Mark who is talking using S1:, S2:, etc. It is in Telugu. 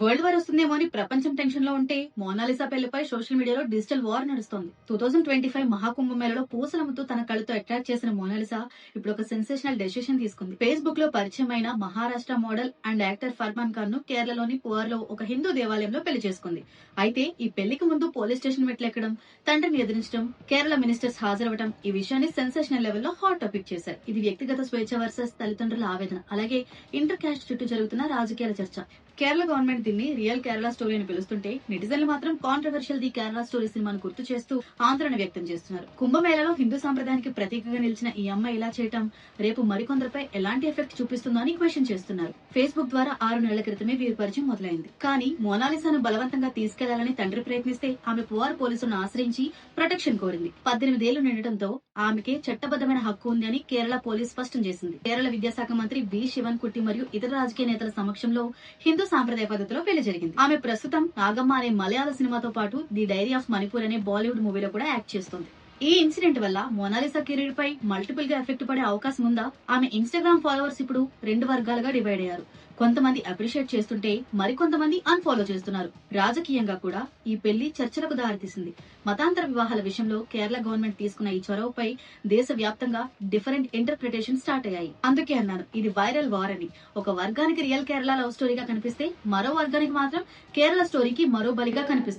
S1: వరల్డ్ వార్ వస్తుందేమో అని ప్రపంచం టెన్షన్ లో ఉంటే మోనాలిసా పెళ్లిపై సోషల్ మీడియాలో డిజిటల్ వార్ నడుస్తోంది. 2025 మహాకుంభమేళలో పూసలముతో తన కళ్ళతో అట్రాక్ట్ చేసిన మోనాలిసా ఇప్పుడు ఒక సెన్సేషనల్ డెసిషన్ తీసుకుంది. ఫేస్బుక్ లో పరిచయమైన Maharashtra model and actor Furman Khan ను కేరళలోని పువార్లో ఒక హిందూ దేవాలయంలో పెళ్లి చేసుకుంది. అయితే ఈ పెళ్లికి ముందు పోలీస్ స్టేషన్ మెట్లెక్కడం, తండ్రిని ఎదిరించడం, కేరళ మినిస్టర్స్ హాజరవడం ఈ విషయాన్ని సెన్సేషనల్ లెవెల్లో హాట్ టాపిక్ చేశారు. ఇది వ్యక్తిగత స్వేచ్ఛ వర్సెస్ తల్లిదండ్రుల ఆవేదన, అలాగే ఇంటర్ క్యాస్ట్ చుట్టూ జరుగుతున్న రాజకీయాల చర్చ. కేరళ గవర్నమెంట్ దీన్ని రియల్ కేరళ స్టోరీ అని పిలుస్తుంటే, నెటిజన్లు మాత్రం కాంట్రవర్షియల్ ది కేరళ స్టోరీ సినిమాను గుర్తు చేస్తూ ఆందోళన వ్యక్తం చేస్తున్నారు. కుంభమేళలో హిందూ సాంప్రదాయానికి ప్రతీకగా నిలిచిన ఈ అమ్మాయి ఇలా చేయటం రేపు మరికొందరిపై ఎలాంటి ఎఫెక్ట్ చూపిస్తుందో అని క్వశ్చన్ చేస్తున్నారు. ఫేస్బుక్ ద్వారా 6 నెలల క్రితమే వీరి పరిచయం మొదలైంది. కానీ మోనాలిసాను బలవంతంగా తీసుకెళ్లాలని తండ్రి ప్రయత్నిస్తే ఆమె పువార్ పోలీసులను ఆశ్రయించి ప్రొటెక్షన్ కోరింది. 18 ఏళ్లు నిండటంతో ఆమెకే చట్టబద్దమైన హక్కు ఉంది అని కేరళ పోలీస్ స్పష్టం చేసింది. కేరళ విద్యాశాఖ మంత్రి వి శివన్ కుట్టి మరియు ఇతర రాజకీయ నేతల సమక్షంలో హిందూ సాంప్రదాయ పద్ధతిలో పెళ్లి జరిగింది. ఆమె ప్రస్తుతం నాగమ్మ అనే మలయాళ సినిమాతో పాటు ది డైరీ ఆఫ్ మణిపూర్ అనే బాలీవుడ్ మూవీలో కూడా యాక్ట్ చేస్తుంది. ఈ ఇన్సిడెంట్ వల్ల మోనాలిసా కెరీర్ పై మల్టిపుల్ గా ఎఫెక్ట్ పడే అవకాశం ఉందా? ఆమె ఇన్స్టాగ్రామ్ ఫాలోవర్స్ ఇప్పుడు 2 వర్గాలుగా డివైడ్ అయ్యారు. కొంతమంది అప్రిషియేట్ చేస్తుంటే మరికొంతమంది అన్ఫాలో చేస్తున్నారు. రాజకీయంగా కూడా ఈ పెళ్లి చర్చలకు దారితీసింది. మతాంతర వివాహాల విషయంలో కేరళ గవర్నమెంట్ తీసుకున్న ఈ చొరవపై దేశవ్యాప్తంగా డిఫరెంట్ ఇంటర్ప్రిటేషన్ స్టార్ట్ అయ్యాయి. అందుకే అన్నాను ఇది వైరల్ వార్ అని. ఒక వర్గానికి రియల్ కేరళ లవ్ స్టోరీగా కనిపిస్తే, మరో వర్గానికి మాత్రం కేరళ స్టోరీకి మరో బలిగా కనిపిస్తుంది.